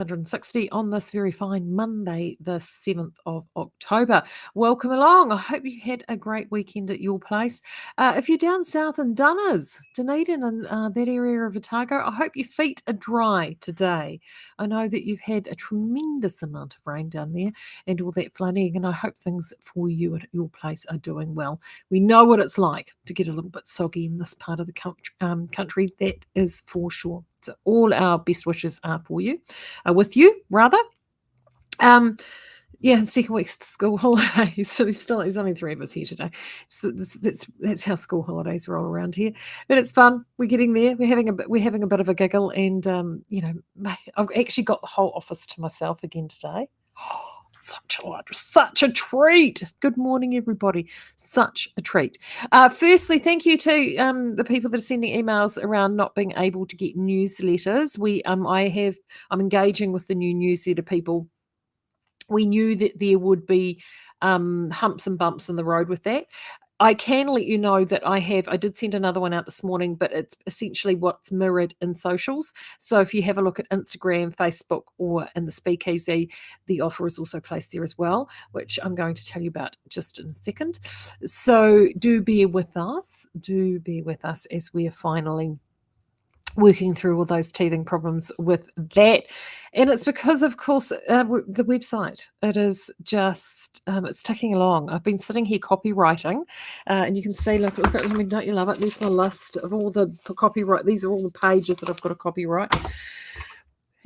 160 on this very fine Monday, the 7th of October. Welcome along. I hope you had a great weekend at your place. If you're down south in Dunedin and that area of Otago, I hope your feet are dry today. I know that you've had a tremendous amount of rain down there and all that flooding, and I hope things for you at your place are doing well. We know what it's like to get a little bit soggy in this part of the country, that is for sure. So all our best wishes are for you, with you rather. Second week's the school holidays, so there's only three of us here today. So that's how school holidays roll around here, but it's fun. We're getting there. We're having a bit of a giggle, and I've actually got the whole office to myself again today. Oh, such a treat. Good morning, everybody. Such a treat. Firstly, thank you to the people that are sending emails around not being able to get newsletters. I'm engaging with the new newsletter people. We knew that there would be humps and bumps in the road with that. I can let you know that I did send another one out this morning, but it's essentially what's mirrored in socials. So if you have a look at Instagram, Facebook, or in the speakeasy, the offer is also placed there as well, which I'm going to tell you about just in a second. So do bear with us as we are finally working through all those teething problems with that. And it's because, of course, the website, it is just, it's ticking along. I've been sitting here copywriting, and you can see, look, don't you love it? There's my list of all the copyright. These are all the pages that I've got to copyright.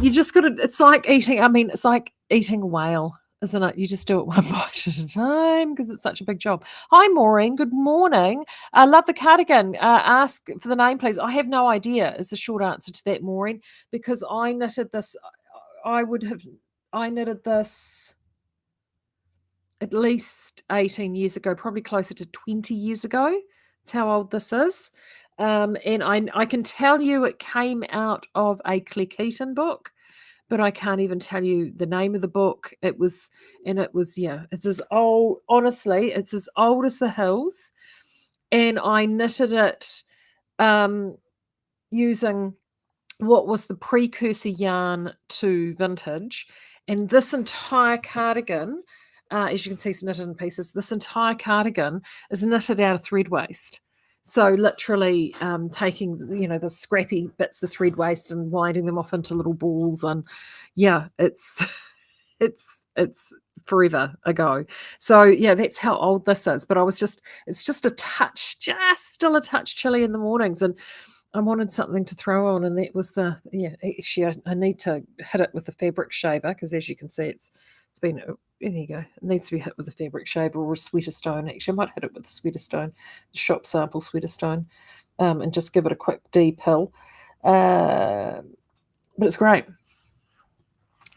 You just got to, it's like eating a whale, isn't it? You just do it one bite at a time because it's such a big job. Hi, Maureen. Good morning. I love the cardigan. Ask for the name, please. I have no idea is the short answer to that, Maureen, because I knitted this. I knitted this at least 18 years ago, probably closer to 20 years ago. That's how old this is. And I can tell you it came out of a Cleckheaton book, but I can't even tell you the name of the book. It's as old, honestly, it's as old as the hills. And I knitted it using what was the precursor yarn to vintage. And this entire cardigan, as you can see, it's knitted in pieces. This entire cardigan is knitted out of thread waste. So literally taking, the scrappy bits of thread waste and winding them off into little balls. And it's forever ago. So that's how old this is. But it's just still a touch chilly in the mornings. And I wanted something to throw on, and that was actually I need to hit it with a fabric shaver, because as you can see, it's been, there you go. It needs to be hit with a fabric shaver or a sweater stone. Actually, I might hit it with a sweater stone, the shop sample sweater stone, and just give it a quick depill. But it's great.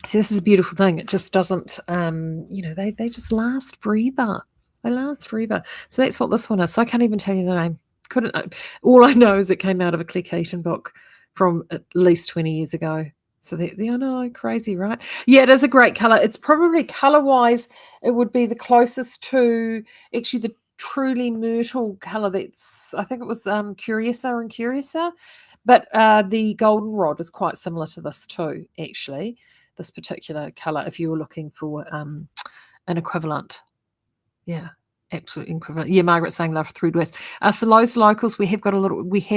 See, this is a beautiful thing. It just doesn't, they just last forever. They last forever. So that's what this one is. So I can't even tell you the name. All I know is it came out of a Cleckheaton book from at least 20 years ago. So I know, crazy, right? Yeah, it is a great colour. It's probably colour-wise, it would be the closest to actually the truly myrtle colour. I think it was Curiouser. But the goldenrod is quite similar to this too, actually, this particular colour, if you were looking for an equivalent. Yeah. Absolutely equivalent. Yeah, Margaret's saying love thread waste. For those locals, we have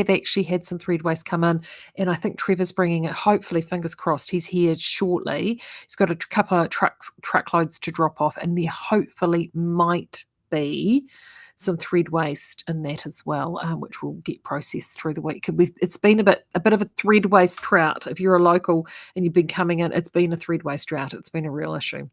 actually had some thread waste come in, and I think Trevor's bringing it. Hopefully, fingers crossed, he's here shortly. He's got a couple of truckloads to drop off, and there hopefully might be some thread waste in that as well, which will get processed through the week. It's been a bit of a thread waste drought. If you're a local and you've been coming in, it's been a thread waste drought. It's been a real issue.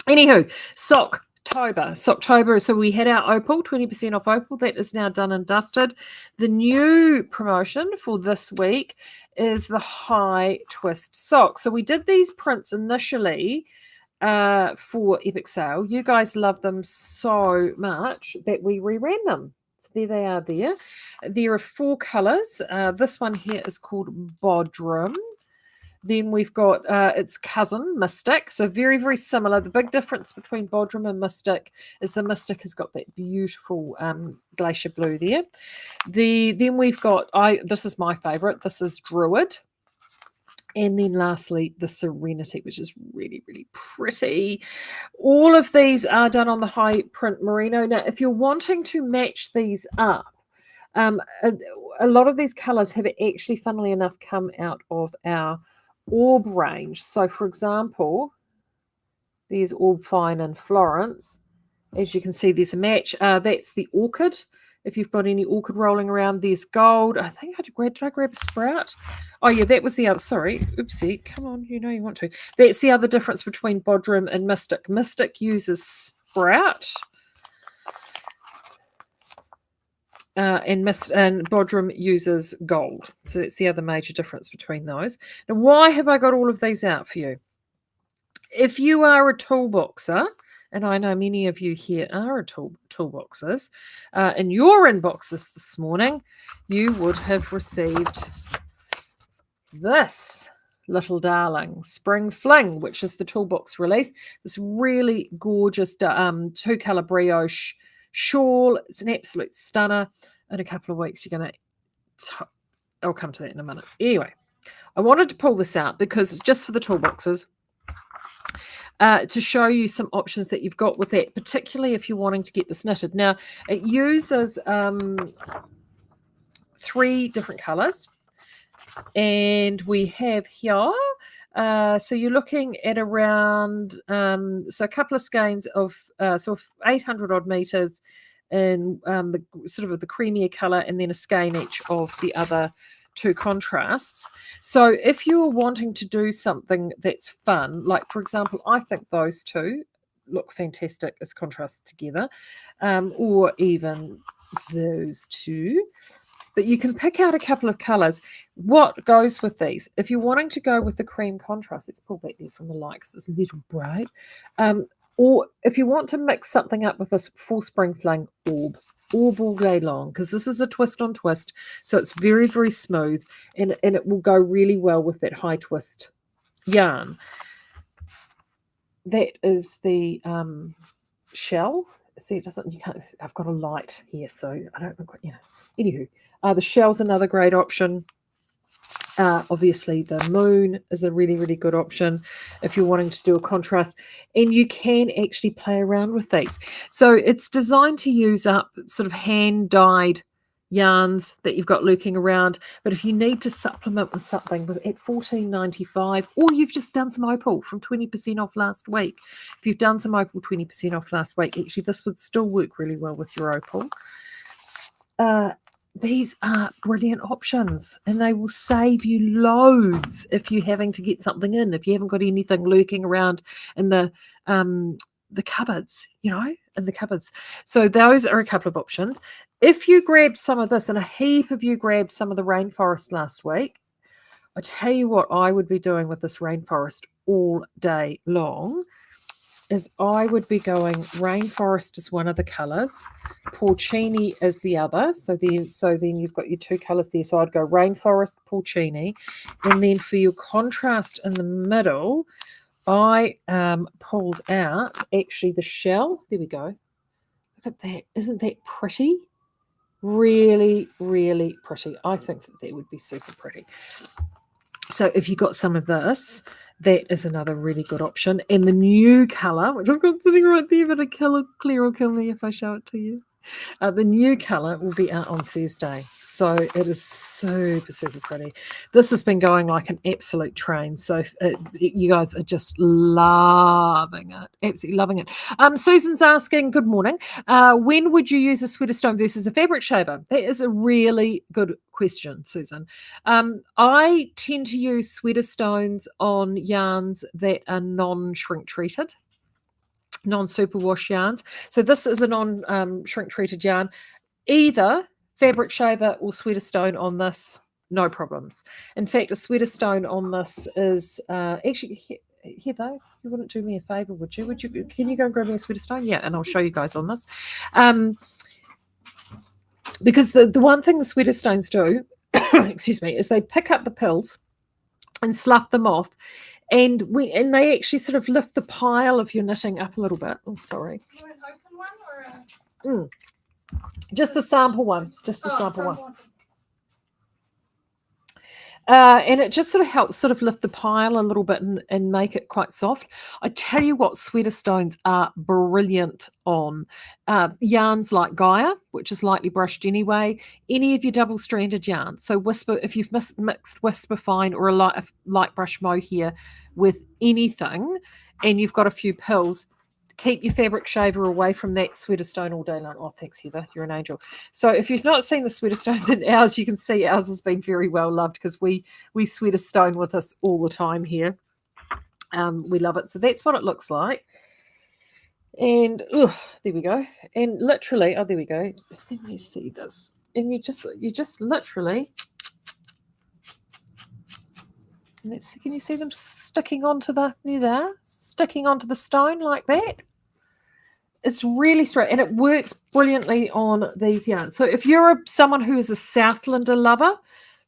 Anywho, Socktober. So we had our opal, 20% off opal. That is now done and dusted. The new promotion for this week is the high twist sock. So we did these prints initially for Epic Sale. You guys love them so much that we reran them. So there they are there. There are 4 colours. This one here is called Bodrum. Then we've got its cousin, Mystic. So very, very similar. The big difference between Bodrum and Mystic is the Mystic has got that beautiful glacier blue there. Then we've got, this is my favourite. This is Druid. And then lastly, the Serenity, which is really, really pretty. All of these are done on the high print merino. Now, if you're wanting to match these up, a lot of these colours have actually, funnily enough, come out of our Orb range. So, for example, there's Orb Fine in Florence. As you can see, there's a match. That's the Orchid. If you've got any orchid rolling around, there's gold. I think did I grab a sprout? Oh, yeah, that was the other. Sorry. Oopsie. Come on. You know you want to. That's the other difference between Bodrum and Mystic. Mystic uses sprout. And Bodrum uses gold. So that's the other major difference between those. Now, why have I got all of these out for you? If you are a toolboxer, and I know many of you here are toolboxers, in your inboxes this morning, you would have received this little darling, Spring Fling, which is the Toolbox release. This really gorgeous two-colour brioche shawl. It's an absolute stunner. In a couple of weeks, you're going to... I'll come to that in a minute. Anyway, I wanted to pull this out because it's just for the toolboxes. To show you some options that you've got with that, particularly if you're wanting to get this knitted. Now, it uses 3 different colours, and we have here, so you're looking at around, so a couple of skeins of, sort of 800 odd metres in the sort of the creamier colour, and then a skein each of the other 2 contrasts. So if you're wanting to do something that's fun, like for example, I think those 2 look fantastic as contrasts together, or even those 2. But you can pick out a couple of colours. What goes with these? If you're wanting to go with the cream contrast, let's pull back there from the light because it's a little bright. Or if you want to mix something up with this full Spring Fling Orb all day long, because this is a twist on twist, so it's very, very smooth, and it will go really well with that high twist yarn. That is the shell. See, it doesn't, you can't, I've got a light here, so I don't know, anywho, the shell's another great option. Obviously, the moon is a really, really good option if you're wanting to do a contrast. And you can actually play around with these. So it's designed to use up sort of hand-dyed yarns that you've got lurking around. But if you need to supplement with something at $14.95, or you've just done some opal from 20% off last week. If you've done some opal 20% off last week, actually this would still work really well with your opal. These are brilliant options, and they will save you loads if you're having to get something in, if you haven't got anything lurking around in the cupboards, in the cupboards. So those are a couple of options. If you grabbed some of this, and a heap of you grabbed some of the rainforest last week, I tell you what I would be doing with this rainforest all day long is I would be going rainforest is one of the colours, porcini is the other. So then you've got your 2 colours there. So I'd go rainforest, porcini, and then for your contrast in the middle, I pulled out actually the shell. There we go. Look at that. Isn't that pretty? Really, really pretty. I think that would be super pretty. So if you got some of this, that is another really good option. And the new colour, which I've got sitting right there, but a colour clear will kill me if I show it to you. The new colour will be out on Thursday. So it is super, super pretty. This has been going like an absolute train. So you guys are just loving it. Absolutely loving it. Susan's asking, good morning, when would you use a sweater stone versus a fabric shaver? That is a really good question, Susan. I tend to use sweater stones on yarns that are non-shrink treated, non-superwash yarns. So this is a non-shrink treated yarn. Either fabric shaver or sweater stone on this, no problems. In fact, a sweater stone on this is actually here though. You wouldn't do me a favor, would you? Can you go and grab me a sweater stone? Yeah, and I'll show you guys on this. Because the one thing the sweater stones do, excuse me, is they pick up the pills and slough them off. And they actually sort of lift the pile of your knitting up a little bit. Oh, sorry. You want an open one or just the sample one? Just the sample one. And it just sort of helps sort of lift the pile a little bit and make it quite soft. I tell you what, sweater stones are brilliant on yarns like Gaia, which is lightly brushed anyway. Any of your double-stranded yarns. So Whisper, if you've mixed Whisper Fine or a light brush mohair with anything, and you've got a few pills, keep your fabric shaver away from that sweater stone all day long. Oh, thanks, Heather. You're an angel. So if you've not seen the sweater stones in ours, you can see ours has been very well loved because we sweater stone with us all the time here. We love it. So that's what it looks like. And there we go. And literally, there we go. Let me see this. And you just literally, can you see them sticking onto sticking onto the stone like that? It's really straight and it works brilliantly on these yarns. So if you're someone who is a Southlander lover,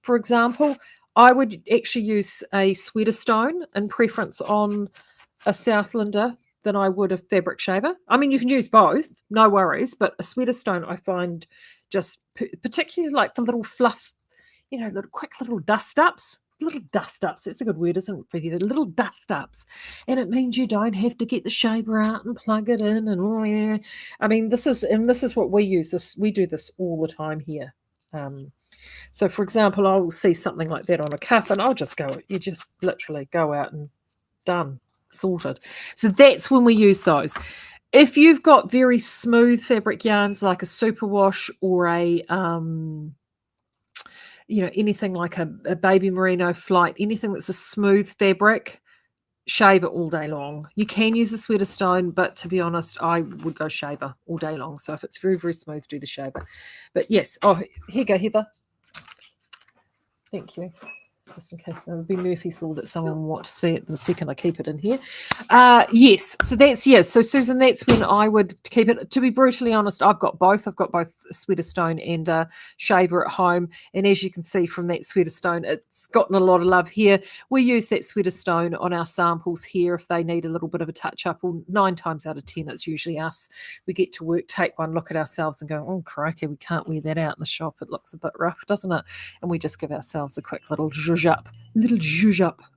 for example, I would actually use a sweater stone in preference on a Southlander than I would a fabric shaver. I mean, you can use both, no worries, but a sweater stone I find just particularly like for little fluff, little quick little dust-ups. Little dust-ups, that's a good word, isn't it, for you? The little dust-ups. And it means you don't have to get the shaver out and plug it in and I mean, this is what we use. We do this all the time here. So for example, I'll see something like that on a cuff and I'll just you just literally go out and done, sorted. So that's when we use those. If you've got very smooth fabric yarns like a superwash or a anything like a baby merino flight, anything that's a smooth fabric, shave it all day long. You can use a sweater stone, but to be honest, I would go shaver all day long. So if it's very, very smooth, do the shaver. But yes, here you go, Heather. Thank you. Just in case there would be Murphy saw that someone will want to see it the second I keep it in here. Yes, so so Susan, that's when I would keep it. To be brutally honest, I've got both. I've got both sweater stone and shaver at home, and as you can see from that sweater stone, it's gotten a lot of love here. We use that sweater stone on our samples here if they need a little bit of a touch up. Well, 9 times out of 10, it's usually us. We get to work, take one look at ourselves and go, oh crikey, we can't wear that out in the shop. It looks a bit rough, doesn't it? And we just give ourselves a quick little zhuzh up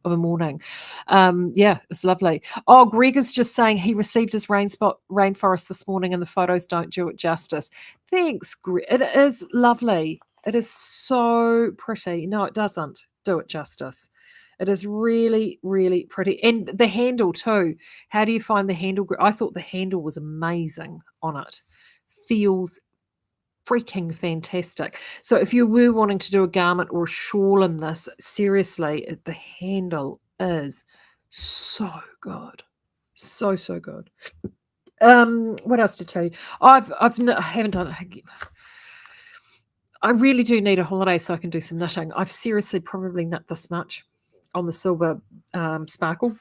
of a morning. Yeah, it's lovely. Oh, Greg is just saying he received his rainforest this morning and the photos don't do it justice. Thanks, Greg. It is lovely. It is so pretty. No, it doesn't do it justice. It is really, really pretty. And the handle too. How do you find the handle? I thought the handle was amazing on it. Feels freaking fantastic. So if you were wanting to do a garment or a shawl in this, seriously, the handle is so good. So good. What else to tell you? I haven't done it. I really do need a holiday so I can do some knitting. I've seriously probably knit this much on the silver sparkle.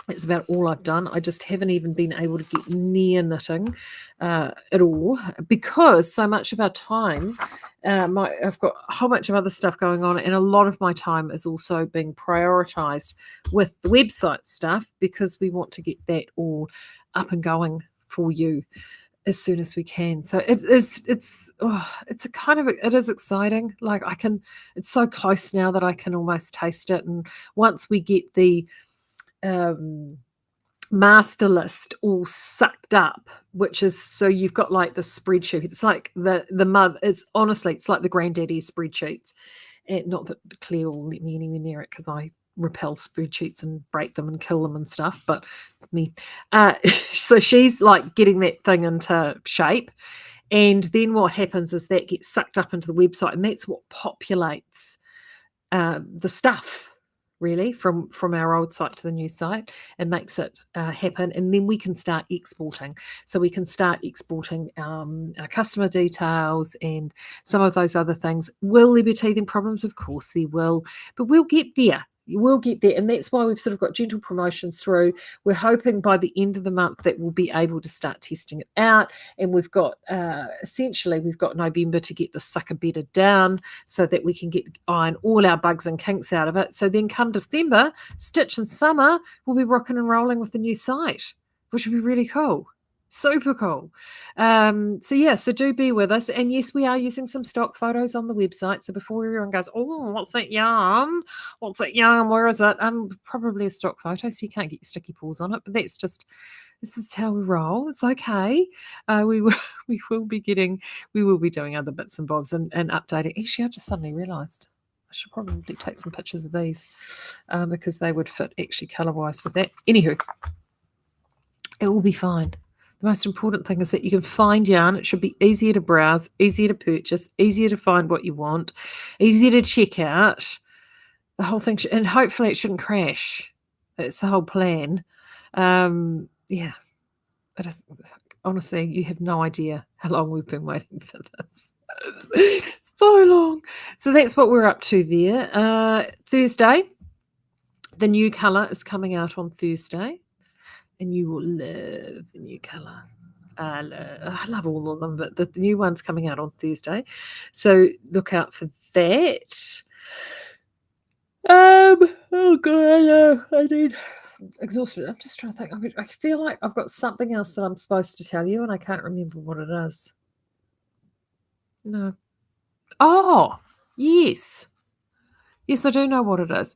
It's about all I've done. I just haven't even been able to get near knitting at all because so much of our time, I've got a whole bunch of other stuff going on, and a lot of my time is also being prioritised with the website stuff because we want to get that all up and going for you as soon as we can. So it is exciting. Like it's so close now that I can almost taste it. And once we get the master list all sucked up, which is, so you've got like the spreadsheet, it's like the mother, it's like the granddaddy spreadsheets. And not that Claire will let me anywhere near it because I repel spreadsheets and break them and kill them and stuff, but it's me. So she's like getting that thing into shape, and then what happens is that gets sucked up into the website, and that's what populates the stuff really from our old site to the new site and makes it happen. And then we can start exporting. So we can start exporting our customer details and some of those other things. Will there be teething problems? Of course there will, but we'll get there. You will get there, and that's why we've sort of got gentle promotions through. We're hoping by the end of the month that we'll be able to start testing it out, and we've got essentially we've got November to get the sucker bedded down so that we can iron all our bugs and kinks out of it. So then come December, Stitch and Summer, we'll be rocking and rolling with the new site, which would be really cool. Super cool. So do be with us. And yes, we are using some stock photos on the website. So before everyone goes, oh, what's that yarn? What's that yarn? Where is it? Probably a stock photo, so you can't get your sticky paws on it. But this is how we roll. It's okay. We will be doing other bits and bobs and updating. Actually, I just suddenly realised I should probably take some pictures of these because they would fit actually colour wise with that. Anywho, it will be fine. The most important thing is that you can find yarn. It should be easier to browse, easier to purchase, easier to find what you want, easier to check out. The whole thing, and hopefully it shouldn't crash. It's the whole plan. Yeah, it is. Honestly, you have no idea how long we've been waiting for this. It's so long. So that's what we're up to there. Thursday, the new colour is coming out on Thursday. And you will love the new colour. I love all of them, but the new one's coming out on Thursday. So look out for that. Oh god, I need exhausted. I'm just trying to think. I feel like I've got something else that I'm supposed to tell you, and I can't remember what it is. No. Oh, yes. Yes, I do know what it is.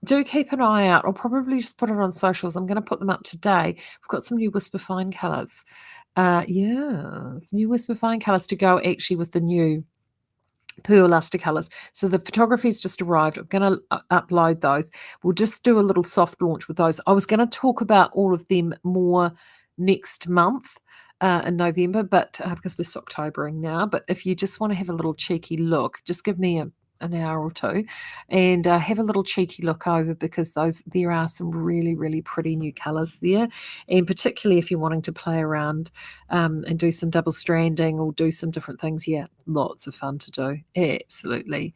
Do keep an eye out. I'll probably just put it on socials. I'm going to put them up today. We've got some new Whisper Fine colours. It's new Whisper Fine colours to go actually with the new Pearl Luster colours. So the photography's just arrived. I'm going to upload those. We'll just do a little soft launch with those. I was going to talk about all of them more next month. In November, but because we're Socktobering now. But if you just want to have a little cheeky look, just give me an hour or two and have a little cheeky look over, because there are some really, really pretty new colours there, and particularly if you're wanting to play around and do some double stranding or do some different things. Yeah, lots of fun to do. Absolutely.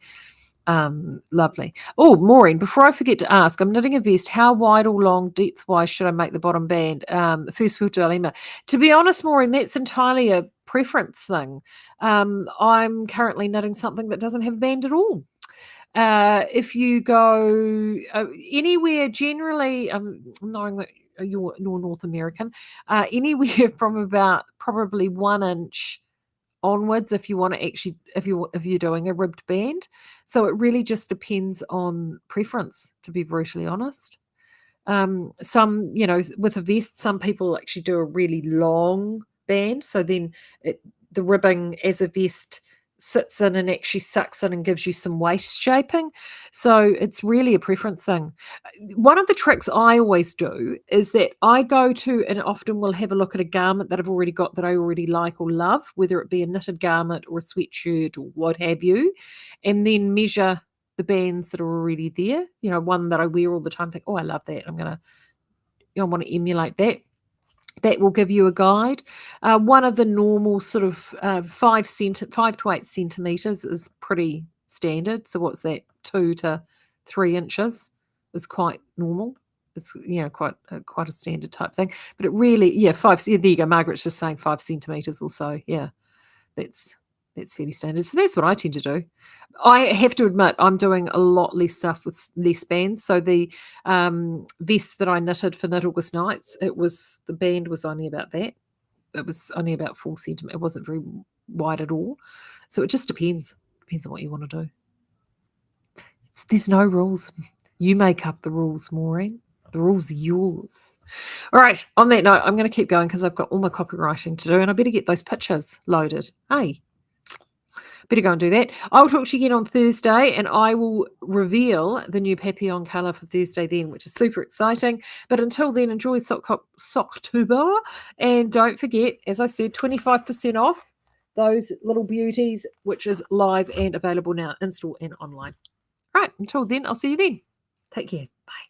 Lovely. Oh, Maureen, before I forget to ask, I'm knitting a vest. How wide or long, depth wise, should I make the bottom band? The first world dilemma. To be honest, Maureen, that's entirely a preference thing. I'm currently knitting something that doesn't have a band at all. If you go anywhere, generally, knowing that you're North American, anywhere from about probably 1 inch onwards if you want to actually if you're doing a ribbed band. So it really just depends on preference, to be brutally honest. Some, with a vest, some people actually do a really long band, so then the ribbing as a vest sits in and actually sucks in and gives you some waist shaping. So it's really a preference thing. One of the tricks I always do is that I go to and often will have a look at a garment that I've already got that I already like or love, whether it be a knitted garment or a sweatshirt or what have you, and then measure the bands that are already there. One that I wear all the time, think, oh, I love that. I want to emulate that. That will give you a guide. One of the normal sort of 5 to 8 centimeters is pretty standard. So what's that? 2 to 3 inches is quite normal. It's quite a standard type thing. But it really, 5. Yeah, there you go. Margaret's just saying 5 centimeters or so. Yeah, that's fairly standard. So that's what I tend to do. I have to admit, I'm doing a lot less stuff with less bands. So the vest that I knitted for Knit August Nights, the band was only about that. It was only about 4 centimeters. It wasn't very wide at all. So it just depends. Depends on what you want to do. There's no rules. You make up the rules, Maureen. The rules are yours. All right. On that note, I'm going to keep going because I've got all my copywriting to do, and I better get those pictures loaded. Hey. Better go and do that. I'll talk to you again on Thursday, and I will reveal the new Papillon colour for Thursday then, which is super exciting. But until then, enjoy Socktober. And don't forget, as I said, 25% off those little beauties, which is live and available now in store and online. Right. Until then, I'll see you then. Take care. Bye.